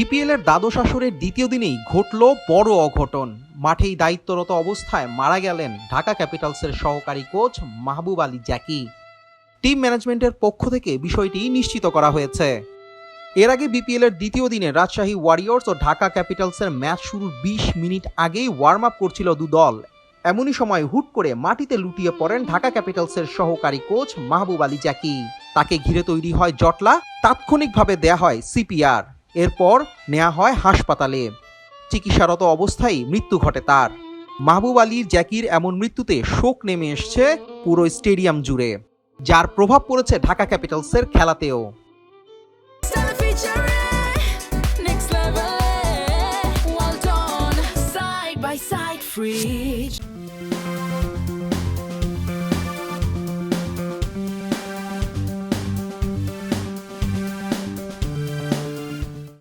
BPL এর দ্বাদশ আসরের দ্বিতীয় দিনেই ঘটল বড় অঘটন। মাঠেই দায়িত্বরত অবস্থায় মারা গেলেন ঢাকা ক্যাপিটালসের সহকারী কোচ মাহবুব আলী জ্যাকি। টিম ম্যানেজমেন্টের পক্ষ থেকে বিষয়টি নিশ্চিত করা হয়েছে। এর আগে বিপিএল এর দ্বিতীয় দিনে রাজশাহী ওয়ারিয়র্স ও ঢাকা ক্যাপিটালসের ম্যাচ শুরুর ২০ মিনিট আগেই ওয়ার্ম আপ করছিল দু দল। এমনই সময় হুট করে মাটিতে লুটিয়ে পড়েন ঢাকা ক্যাপিটালসের সহকারী কোচ মাহবুব আলী জ্যাকি। তাকে ঘিরে তৈরি হয় জটলা, তাৎক্ষণিকভাবে দেয়া হয় সিপিআর। এরপর নেওয়া হয় হাসপাতালে। চিকিৎসারত অবস্থায় মৃত্যু ঘটে তার। মাহবুব আলীর জ্যাকির এমন মৃত্যুতে শোক নেমে এসছে পুরো স্টেডিয়াম জুড়ে, যার প্রভাব পড়েছে Dhaka ক্যাপিটালসের খেলাতেও। Next level, well done, side by side, fridge.